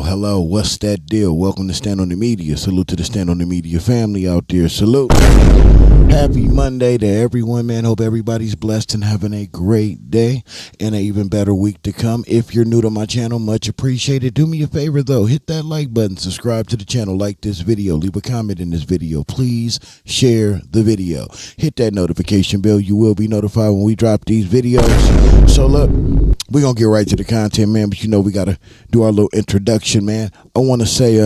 Hello. What's that deal? Welcome to Stand on the Media. Salute to the Stand on the Media family out there. Salute. Happy Monday to everyone, man. Hope everybody's blessed and having a great day and an even better week to come. If you're new to my channel, much appreciated. Do me a favor, though. Hit that like button. Subscribe to the channel. Like this video. Leave a comment in this video. Please share the video. Hit that notification bell. You will be notified when we drop these videos. So, look. We're going to get right to the content, man, but you know we got to do our little introduction, man. I want to say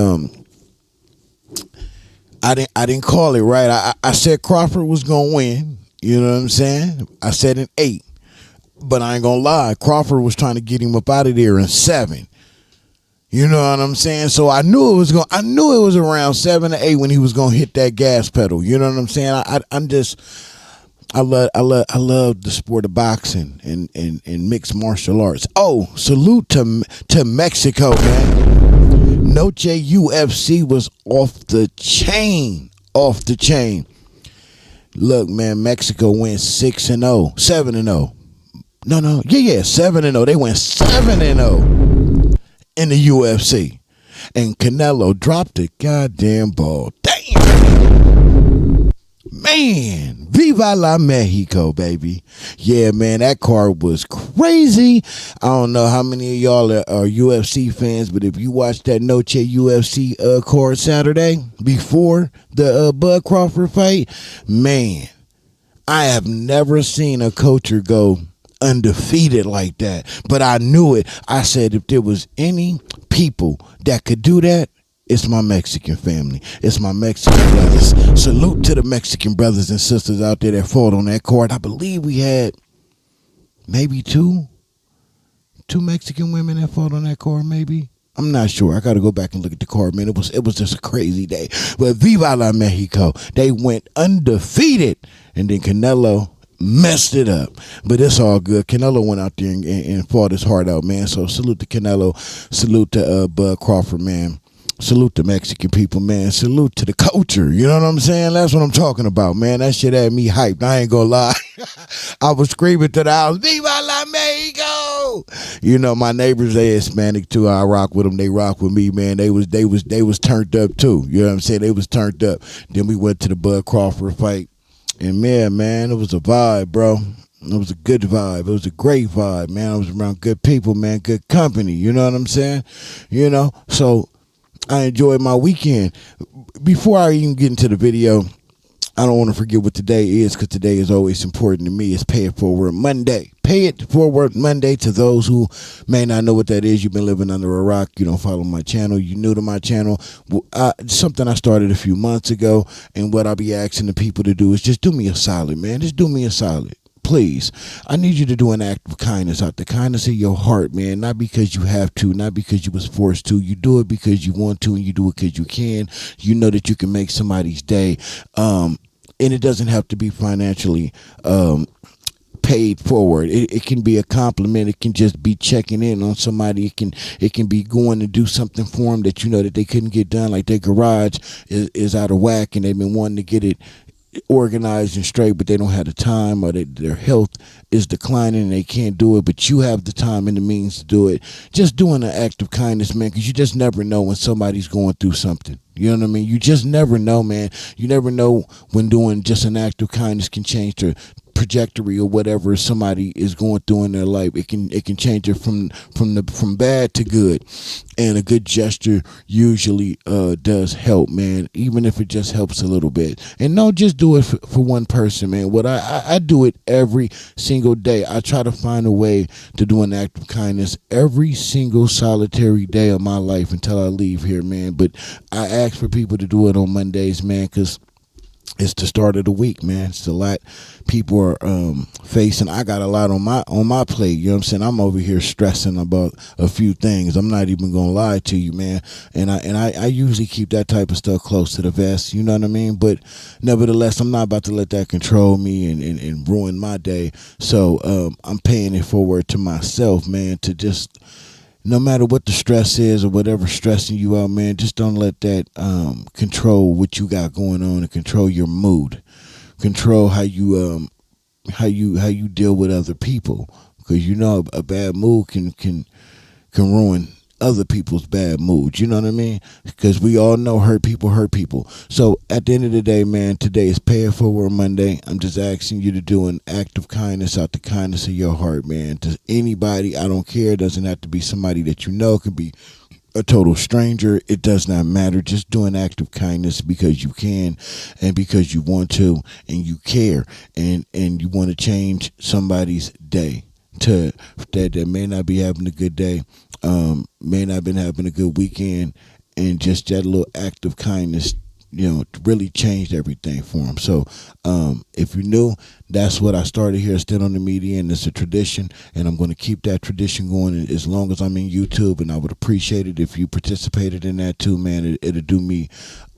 I didn't call it right. I said Crawford was going to win, you know what I'm saying? I said in 8, but I ain't going to lie. Crawford was trying to get him up out of there in 7. You know what I'm saying? So I knew it was around 7 or 8 when he was going to hit that gas pedal. You know what I'm saying? I love the sport of boxing and mixed martial arts. Oh, salute to Mexico, man. Noche UFC was off the chain. Look, man, Mexico went 6-0, 7-0. No, yeah, 7-0. They went 7-0 in the UFC, and Canelo dropped the goddamn ball. Damn, man. Viva la Mexico, baby. Yeah, man, that card was crazy. I don't know how many of y'all are UFC fans, but if you watched that Noche UFC card Saturday before the Bud Crawford fight, man, I have never seen a coacher go undefeated like that. But I knew it. I said if there was any people that could do that, it's my Mexican family. It's my Mexican brothers. Salute to the Mexican brothers and sisters out there that fought on that card. I believe we had maybe two Mexican women that fought on that card, maybe. I'm not sure. I got to go back and look at the card, man. It was just a crazy day. But Viva la Mexico. They went undefeated. And then Canelo messed it up. But it's all good. Canelo went out there and fought his heart out, man. So salute to Canelo. Salute to Bud Crawford, man. Salute to Mexican people, man. Salute to the culture. You know what I'm saying? That's what I'm talking about, man. That shit had me hyped. I ain't gonna lie. I was screaming to the house, Viva la Mexico! You know, my neighbors, they Hispanic too. I rock with them. They rock with me, man. They was turned up too. You know what I'm saying? They was turned up. Then we went to the Bud Crawford fight. And man, it was a vibe, bro. It was a good vibe. It was a great vibe, man. I was around good people, man. Good company. You know what I'm saying? You know, so I enjoyed my weekend. Before I even get into the video, I don't want to forget what today is, because today is always important to me. It's Pay It Forward Monday. Pay It Forward Monday. To those who may not know what that is, you've been living under a rock. You don't follow my channel. You're new to my channel. Something I started a few months ago, and what I'll be asking the people to do is just do me a solid, man. Just do me a solid. Please, I need you to do an act of kindness out the kindness of your heart, man. Not because you have to, not because you was forced to. You do it because you want to, and you do it because you can. You know that you can make somebody's day, and it doesn't have to be financially paid forward. It can be a compliment. It can just be checking in on somebody. It can be going to do something for them that you know that they couldn't get done, like their garage is out of whack and they've been wanting to get it organized and straight, but they don't have the time, or their health is declining and they can't do it, but you have the time and the means to do it. Just doing an act of kindness, man, because you just never know when somebody's going through something. You know what I mean? You just never know, man. You never know when doing just an act of kindness can change the trajectory or whatever somebody is going through in their life. It can change it from bad to good, and a good gesture usually does help, man, even if it just helps a little bit. And don't just do it for one person, man. What I do it every single day. I try to find a way to do an act of kindness every single solitary day of my life until I leave here, man. But I ask for people to do it on Mondays, man, because It's the start of the week, man. It's a lot people are facing. I got a lot on my plate. You know what I'm saying? I'm over here stressing about a few things. I'm not even gonna lie to you, man. And I usually keep that type of stuff close to the vest. You know what I mean? But nevertheless, I'm not about to let that control me and ruin my day. So I'm paying it forward to myself, man. To just, no matter what the stress is or whatever's stressing you out, man, just don't let that control what you got going on and control your mood, control how you deal with other people, because you know a bad mood can ruin other people's bad moods. You know what I mean? Because we all know hurt people hurt people. So at the end of the day, man, today is Pay It Forward Monday. I'm just asking you to do an act of kindness out the kindness of your heart, man. To anybody, I don't care. It doesn't have to be somebody that you know. It could be a total stranger. It does not matter. Just do an act of kindness because you can and because you want to and you care and you want to change somebody's day to that may not be having a good day, may not been having a good weekend, and just that little act of kindness, you know, really changed everything for them. So if you're new, that's what I started here, Stand on the Media, and it's a tradition, and I'm going to keep that tradition going as long as I'm in YouTube, and I would appreciate it if you participated in that too, man. It'll do me,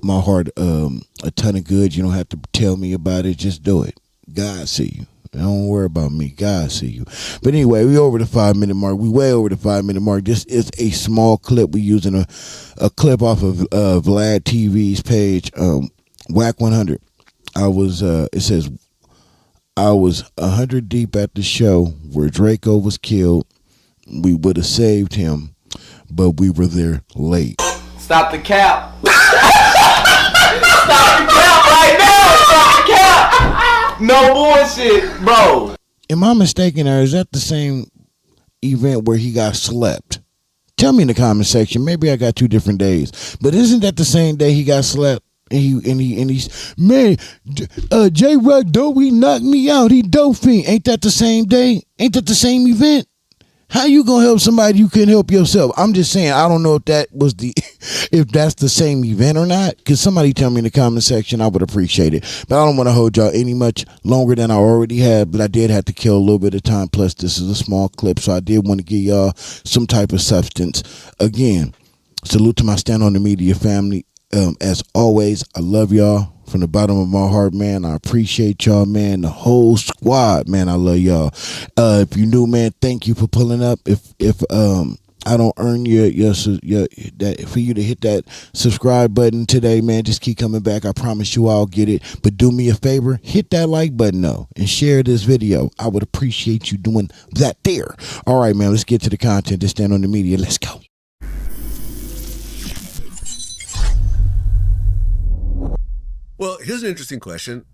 my heart, a ton of good. You don't have to tell me about it. Just do it. God see you. Don't worry about me. God see you. But anyway, we over the 5-minute mark. We way over the 5-minute mark. This is a small clip. We're using a clip off of Vlad TV's page, Wack 100. It says, I was 100 deep at the show where Drako was killed. We would have saved him, but we were there late. Stop the cap. Stop the cap right now. Stop the cap. No bullshit, bro. Am I mistaken, or is that the same event where he got slept? Tell me in the comment section. Maybe I got 2 different days, but isn't that the same day he got slept? And he's man, J Rock dope. He knocked me out. He dope fiend. Ain't that the same day? Ain't that the same event? How you gonna help somebody you couldn't help yourself? I'm just saying, I don't know if that was if that's the same event or not. Cause somebody tell me in the comment section, I would appreciate it. But I don't want to hold y'all any much longer than I already have. But I did have to kill a little bit of time. Plus, this is a small clip, so I did want to give y'all some type of substance. Again, salute to my Stand on the Media family. As always, I love y'all from the bottom of my heart, man. I appreciate y'all, man. The whole squad, man. I love y'all. If you new, man, thank you for pulling up. If I don't earn your that for you to hit that subscribe button today, man, just keep coming back. I promise you I'll get it. But do me a favor, hit that like button though, and share this video. I would appreciate you doing that there. All right, man. Let's get to the content. To Stand on the Media. Let's go. Well, here's an interesting question.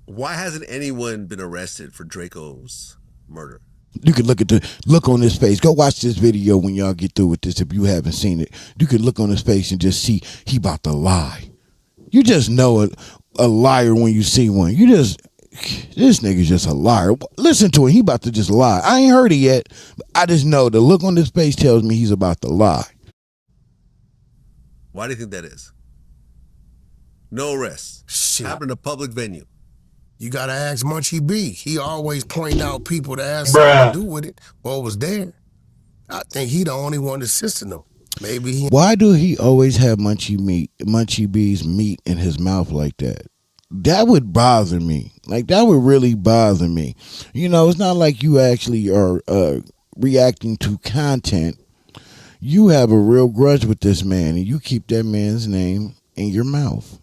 Why hasn't anyone been arrested for Drako's murder? You can look on his face. Go watch this video when y'all get through with this if you haven't seen it. You can look on his face and just see he about to lie. You just know a liar when you see one. This nigga's just a liar. Listen to him. He about to just lie. I ain't heard it yet, but I just know the look on his face tells me he's about to lie. Why do you think that is? No arrests. Shit. Happened in a public venue. You gotta ask Munchie B. He always point out people that had something to do with it or was there. I think he the only one assisting them. Maybe he. Why do he always have Munchie B's meat in his mouth like that? That would bother me. Like, that would really bother me. You know, it's not like you actually are reacting to content. You have a real grudge with this man, and you keep that man's name in your mouth.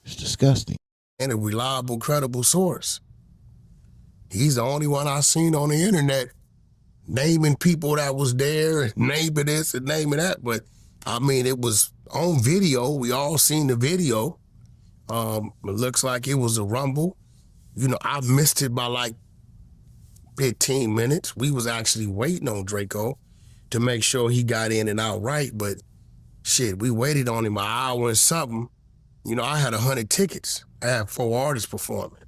It's disgusting. And a reliable, credible source. He's the only one I seen on the internet naming people that was there, naming this and naming that. But I mean, it was on video. We all seen the video. It looks like it was a rumble. You know, I missed it by like 15 minutes. We was actually waiting on Drako to make sure he got in and out right. But shit, we waited on him an hour and something. You know, I had 100 tickets. I had 4 artists performing.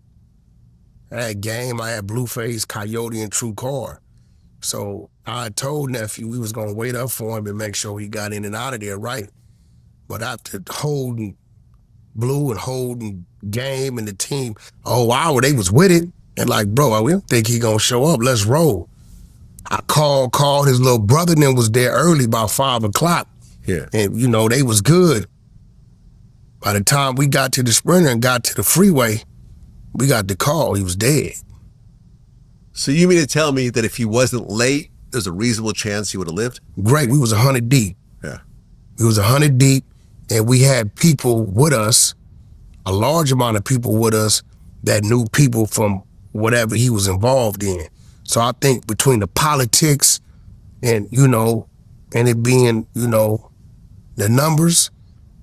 I had Game, I had Blueface, Coyote, and True Car. So I told Nephew we was gonna wait up for him and make sure he got in and out of there right. But after holding Blue and holding game and the team a whole hour. They was with it. And like, bro, we don't think he gonna show up. Let's roll. I called his little brother and then was there early, about 5 o'clock. Yeah. And, you know, they was good. By the time we got to the Sprinter and got to the freeway, we got the call. He was dead. So you mean to tell me that if he wasn't late, there's a reasonable chance he would have lived? Great. We was 100 deep. Yeah. We was 100 deep, and we had people with us, a large amount of people with us that knew people from whatever he was involved in. So I think between the politics and, you know, and it being, you know, the numbers,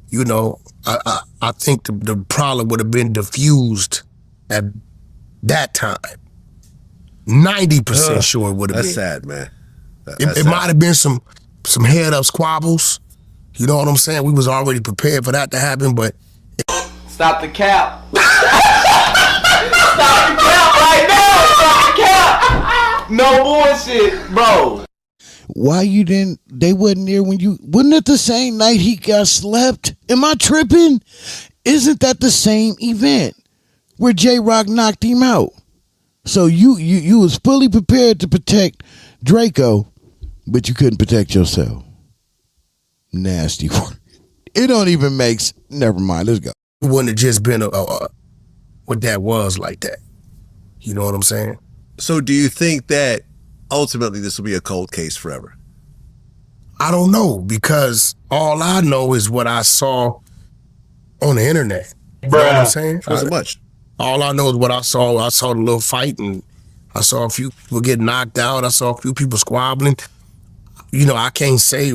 you know, I think the problem would have been diffused at that time. 90% sure it would have been. That's sad, man. It might have been some head up squabbles. You know what I'm saying? We was already prepared for that to happen, but Stop the cap. Stop the cap right now. Stop the cap. No bullshit, bro. Why you didn't? They wasn't there when you. Wasn't it the same night he got slept? Am I tripping? Isn't that the same event where J-Rock knocked him out? So you was fully prepared to protect Drako, but you couldn't protect yourself. Nasty work. It don't even make. Never mind. Let's go. it wouldn't have just been what that was like that. You know what I'm saying? So do you think that ultimately this will be a cold case forever? I don't know, because all I know is what I saw on the internet. You know what I'm saying? Wasn't much. All I know is what I saw. I saw the little fight, and I saw a few people get knocked out. I saw a few people squabbling. You know, I can't say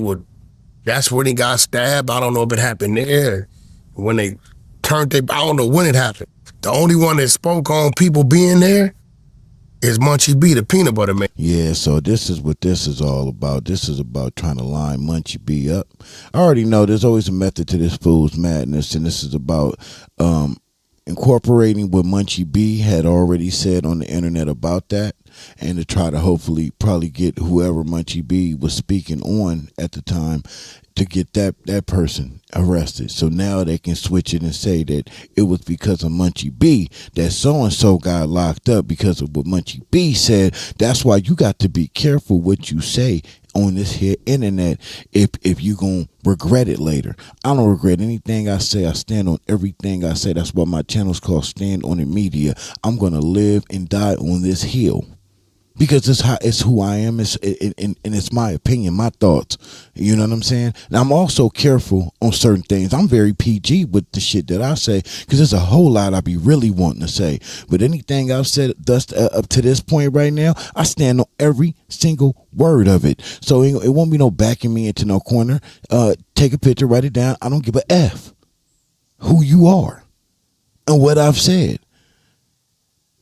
that's when he got stabbed. I don't know if it happened there. When they turned I don't know when it happened. The only one that spoke on people being there is Munchie B, the peanut butter man. Yeah, so this is what this is all about. This is about trying to line Munchie B up. I already know there's always a method to this fool's madness, and this is about incorporating what Munchie B had already said on the internet about that, and to try to hopefully probably get whoever Munchie B was speaking on at the time to get that person arrested. So now they can switch it and say that it was because of Munchie B that so-and-so got locked up because of what Munchie B said. That's why you got to be careful what you say on this here internet if you gonna regret it later. I don't regret anything I say. I stand on everything I say. That's why my channel's called Stand On It Media. I'm gonna live and die on this hill, because it's who I am, and it's my opinion, my thoughts. You know what I'm saying? Now, I'm also careful on certain things. I'm very PG with the shit that I say, because there's a whole lot I be really wanting to say. But anything I've said thus up to this point right now, I stand on every single word of it. So it won't be no backing me into no corner. Take a picture, write it down. I don't give a F who you are and what I've said.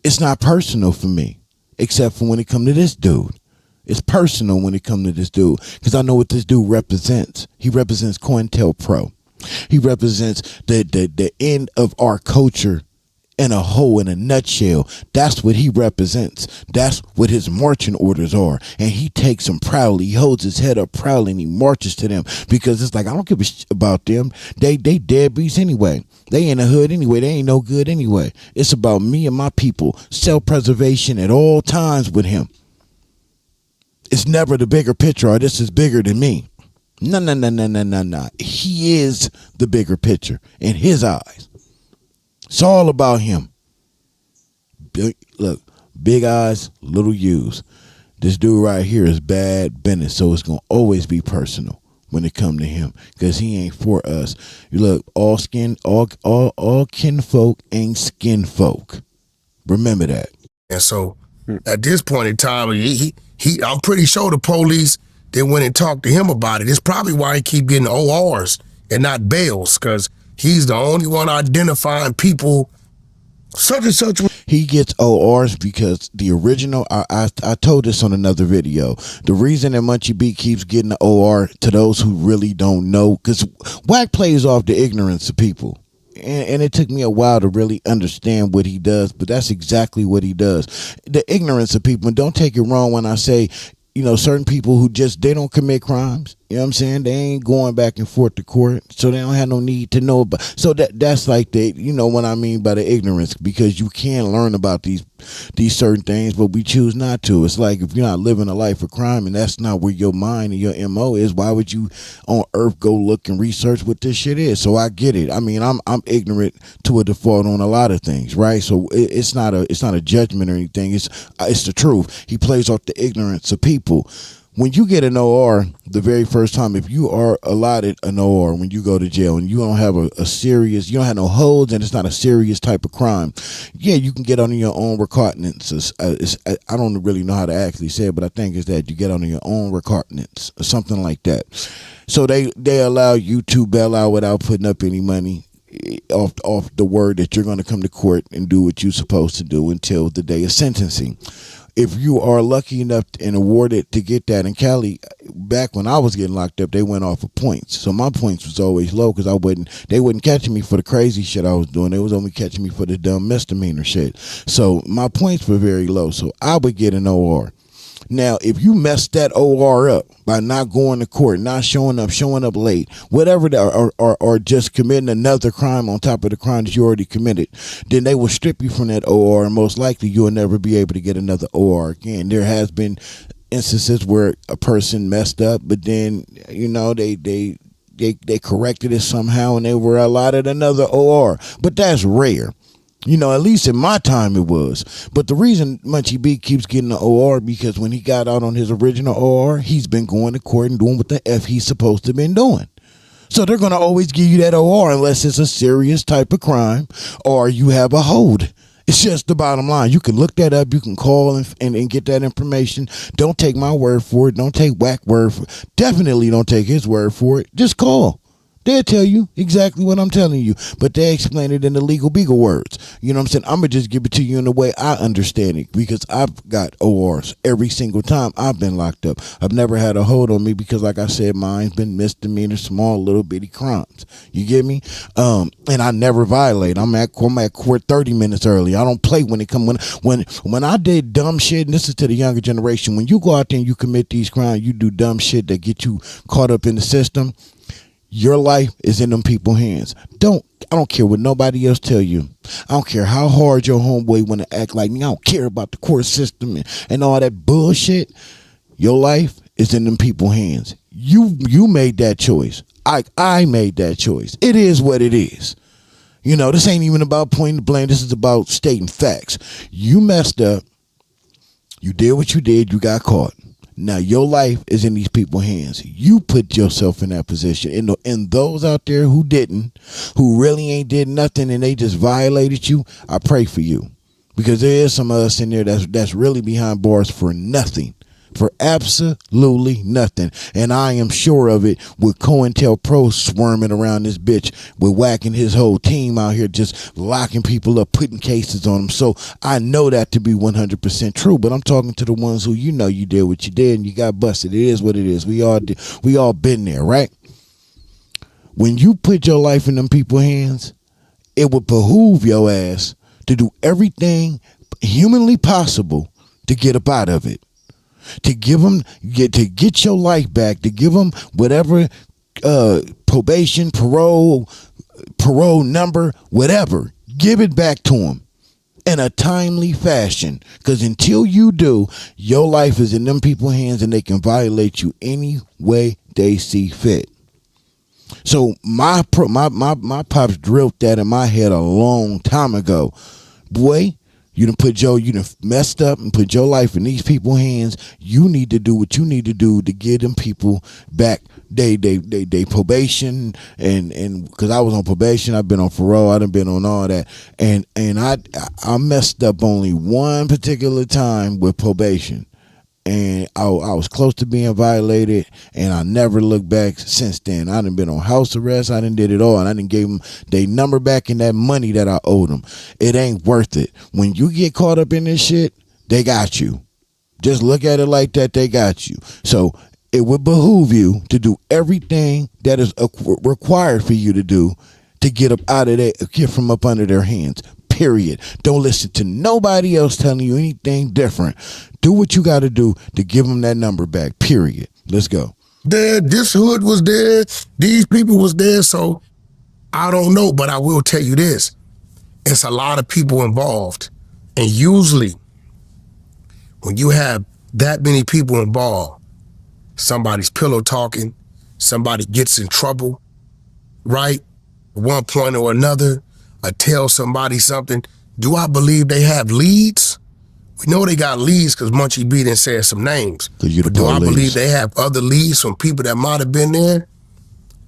It's not personal for me. Except for when it come to this dude. It's personal when it come to this dude, because I know what this dude represents. He represents COINTELPRO. He represents the end of our culture in a whole, in a nutshell. That's what he represents. That's what his marching orders are. And he takes them proudly. He holds his head up proudly, and he marches to them, because it's like, I don't give a shit about them. They deadbeats anyway. They in the hood anyway. They ain't no good anyway. It's about me and my people. Self-preservation at all times with him. It's never the bigger picture, or this is bigger than me. No. He is the bigger picture in his eyes. It's all about him. Look, big eyes, little U's. This dude right here is bad business, so it's going to always be personal when it come to him, because he ain't for us. You look, all kinfolk ain't skin folk. Remember that. And so at this point in time, he I'm pretty sure the police, they went and talked to him about it. It's probably why he keep getting ORs and not bails, because he's the only one identifying people such and such. He gets ORs because the original, I told this on another video, the reason that Munchie B keeps getting the OR, to those who really don't know, because Wack plays off the ignorance of people. And it took me a while to really understand what he does, but that's exactly what he does. The ignorance of people. And don't take it wrong when I say, you know, certain people who just, they don't commit crimes. You know what I'm saying? They ain't going back and forth to court, so they don't have no need to know about. So that's like you know what I mean by the ignorance, because you can learn about these certain things, but we choose not to. It's like if you're not living a life of crime and that's not where your mind and your MO is, why would you on earth go look and research what this shit is? So I get it. I mean, I'm ignorant to a default on a lot of things, right? So it's not a judgment or anything. It's the truth. He plays off the ignorance of people. When you get an OR the very first time, if you are allotted an OR when you go to jail and you don't have a serious, you don't have no holds and it's not a serious type of crime, yeah, you can get under your own recognizance. I don't really know how to actually say it, but I think it's that you get under your own recognizance or something like that. So they allow you to bail out without putting up any money off the word that you're going to come to court and do what you're supposed to do until the day of sentencing. If you are lucky enough and awarded to get that in Cali, back when I was getting locked up, they went off of points. So my points was always low because they wouldn't catch me for the crazy shit I was doing. They was only catching me for the dumb misdemeanor shit. So my points were very low. So I would get an OR. Now, if you mess that OR up by not going to court, not showing up late, whatever, or just committing another crime on top of the crime that you already committed, then they will strip you from that OR, and most likely you'll never be able to get another OR again. There has been instances where a person messed up, but then, you know, they corrected it somehow and they were allotted another OR. But that's rare. You know, at least in my time it was. But the reason Munchie B keeps getting the OR, because when he got out on his original OR, he's been going to court and doing what the F he's supposed to have been doing. So they're going to always give you that OR unless it's a serious type of crime or you have a hold. It's just the bottom line. You can look that up. You can call and get that information. Don't take my word for it. Don't take Wack word for it. Definitely don't take his word for it. Just call. They'll tell you exactly what I'm telling you, but they explain it in the legal beagle words. You know what I'm saying? I'm going to just give it to you in the way I understand it, because I've got ORs every single time I've been locked up. I've never had a hold on me because, like I said, mine's been misdemeanor, small, little bitty crimes. You get me? And I never violate. I'm at court 30 minutes early. I don't play when it comes. When I did dumb shit, and this is to the younger generation, when you go out there and you commit these crimes, you do dumb shit that get you caught up in the system, your life is in them people's hands. I don't care what nobody else tell you. I don't care how hard your homeboy want to act like me. I don't care about the court system and all that bullshit. Your life is in them people's hands. You made that choice. I made that choice. It is what it is. You know, this ain't even about pointing the blame. This is about stating facts. You messed up. You did what you did. You got caught. Now your life is in these people's hands. You put yourself in that position. And those out there who didn't, who really ain't did nothing and they just violated you, I pray for you. Because there is some of us in there that's really behind bars for nothing. For absolutely nothing. And I am sure of it with COINTELPRO swarming around this bitch with Wack and his whole team out here just locking people up, putting cases on them. So I know that to be 100% true, but I'm talking to the ones who, you know, you did what you did and you got busted. It is what it is. We all been there, right? When you put your life in them people's hands, it would behoove your ass to do everything humanly possible to get up out of it. To get your life back, to give them whatever probation, parole number, whatever. Give it back to them in a timely fashion. Because until you do, your life is in them people's hands and they can violate you any way they see fit. So my pops drilled that in my head a long time ago. Boy, you done messed up and put your life in these people's hands. You need to do what you need to do to get them people back. They probation and because I was on probation, I've been on parole, I done been on all that, and I messed up only one particular time with probation. And I was close to being violated, and I never looked back since then. I done been on house arrest. I done did it all, and I done gave them their number back and that money that I owed them. It ain't worth it. When you get caught up in this shit, they got you. Just look at it like that. They got you. So it would behoove you to do everything that is required for you to do to get up out of that, get from up under their hands. Period. Don't listen to nobody else telling you anything different. Do what you got to do to give them that number back. Period. Let's go. there, this hood was there, these people was there, so I don't know, but I will tell you this. It's a lot of people involved. And usually, when you have that many people involved, somebody's pillow talking, somebody gets in trouble, right? At one point or another, or tell somebody something. Do I believe they have leads? We know they got leads because Munchie B done said some names. But do I believe they have other leads from people that might have been there?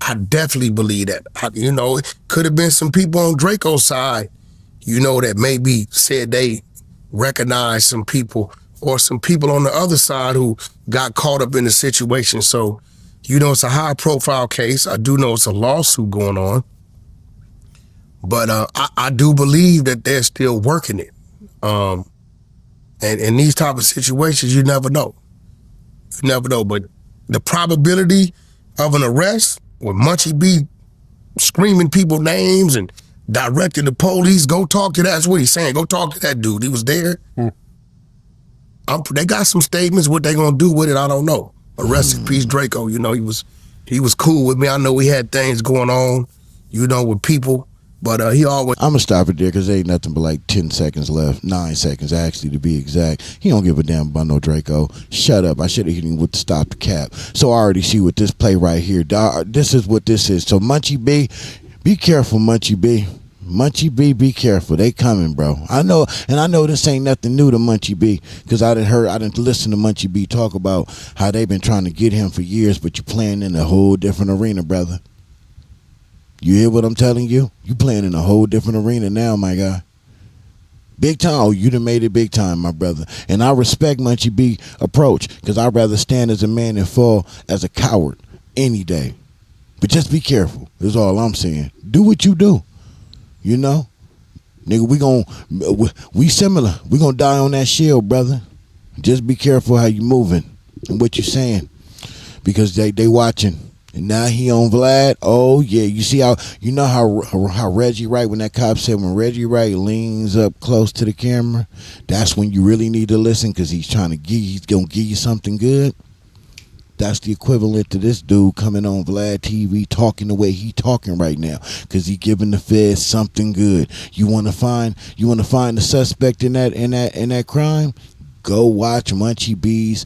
I definitely believe that. It could have been some people on Drako's side, that maybe said they recognized some people, or some people on the other side who got caught up in the situation. So, it's a high profile case. I do know it's a lawsuit going on. But I do believe that they're still working it. And in these type of situations, you never know. You never know. But the probability of an arrest with Munchie B screaming people names and directing the police, go talk to that's what he's saying. Go talk to that dude. He was there. They got some statements. What they gonna do with it, I don't know. But rest in peace, Drako. He was cool with me. I know we had things going on, with people. But he always... I'm going to stop it there because there ain't nothing but like 10 seconds left. 9 seconds, actually, to be exact. He don't give a damn about no Drako. Shut up. I should have hit him with the stop the cap. So I already see what this play right here. This is what this is. So Munchie B, be careful, Munchie B. Munchie B, be careful. They coming, bro. I know this ain't nothing new to Munchie B because I didn't listen to Munchie B talk about how they've been trying to get him for years, but you're playing in a whole different arena, brother. You hear what I'm telling you? You playing in a whole different arena now, my guy. Big time. Oh, you done made it big time, my brother. And I respect Munchie B approach because I'd rather stand as a man than fall as a coward any day. But just be careful is all I'm saying. Do what you do. Nigga, we similar. We gonna die on that shield, brother. Just be careful how you moving and what you saying because they watching. And now he on Vlad. Oh yeah, you see how how Reggie Wright, when that cop said when Reggie Wright leans up close to the camera, that's when you really need to listen because he's gonna give you something good. That's the equivalent to this dude coming on Vlad TV talking the way he talking right now because he giving the feds something good. You want to find the suspect in that crime? Go watch Munchie B's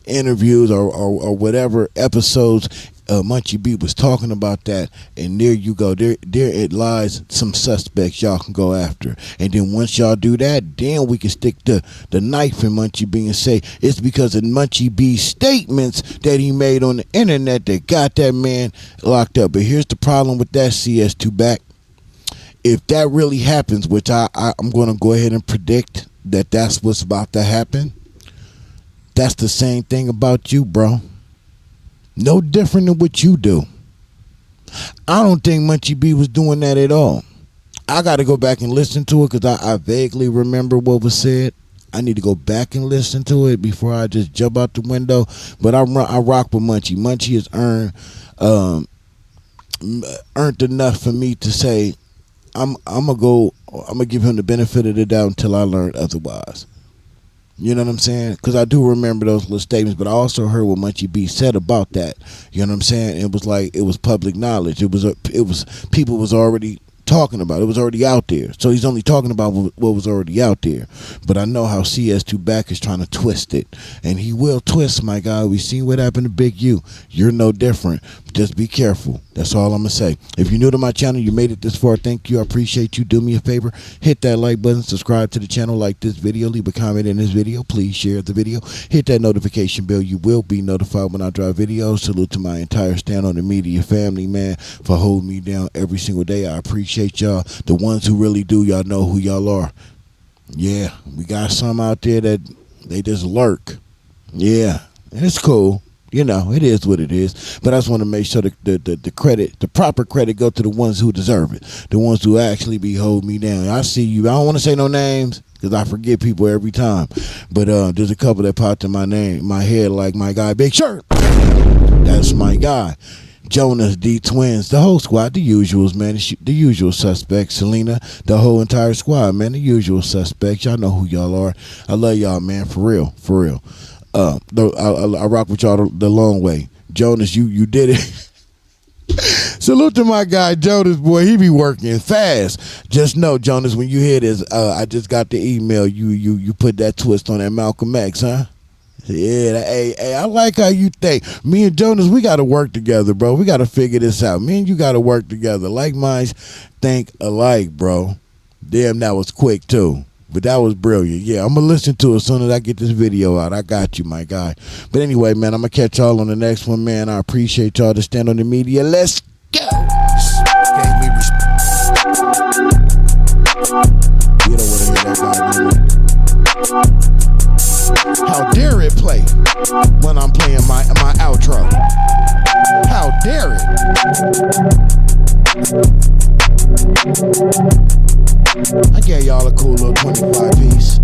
interviews or whatever episodes Munchie B was talking about that, and there you go. There it lies some suspects y'all can go after. And then once y'all do that, then we can stick the knife in Munchie B and say it's because of Munchie B's statements that he made on the internet that got that man locked up. But here's the problem with that, CS2 back. If that really happens, which I'm going to go ahead and predict that that's what's about to happen, that's the same thing about you, bro. No different than what you do. I don't think Munchie B was doing that at all. I got to go back and listen to it because I vaguely remember what was said. I need to go back and listen to it before I just jump out the window. But I rock with Munchie. Munchie has earned enough for me to say I'm gonna give him the benefit of the doubt until I learn otherwise. You know what I'm saying? Because I do remember those little statements, but I also heard what Munchie B said about that. You know what I'm saying? It was like it was public knowledge. It was people was already talking about it. It was already out there. So he's only talking about what was already out there. But I know how CS2 Back is trying to twist it, and he will twist, my guy. We seen what happened to Big U. You're no different. Just be careful. That's all I'm gonna say. If you're new to my channel, you made it this far, thank you. I appreciate you. Do me a favor, hit that like button, subscribe to the channel, like this video, leave a comment in this video, please share the video, hit that notification bell. You will be notified when I drop videos. Salute to my entire Stand on the Media family, man, for holding me down every single day. I appreciate y'all. The ones who really do, y'all know who y'all are. Yeah, we got some out there that they just lurk. Yeah, and it's cool. You know, it is what it is. But I just want to make sure the credit, the proper credit, go to the ones who deserve it. The ones who actually be holding me down. I see you. I don't want to say no names because I forget people every time. But there's a couple that popped in my head, like my guy Big Shirt. That's my guy. Jonas, D Twins, the whole squad, the usuals, man, the usual suspects. Selena, the whole entire squad, man, the usual suspects. Y'all know who y'all are. I love y'all, man, for real, for real. I rock with y'all the long way. Jonas, you did it. Salute to my guy Jonas, boy. He be working fast. Just know, Jonas, when you hear this, I just got the email. You put that twist on that Malcolm X, huh? Yeah, hey, I like how you think. Me and Jonas, we got to work together, bro. We got to figure this out. Me and you got to work together. Like minds think alike, bro. Damn, that was quick, too. But that was brilliant. Yeah, I'm going to listen to it as soon as I get this video out. I got you, my guy. But anyway, man, I'm going to catch y'all on the next one, man. I appreciate y'all to stand on the media. Let's go. Gave me respect. You don't want to hear that guy, do you? How dare it play when I'm playing my outro? How dare it? I gave y'all a cool little 25 piece.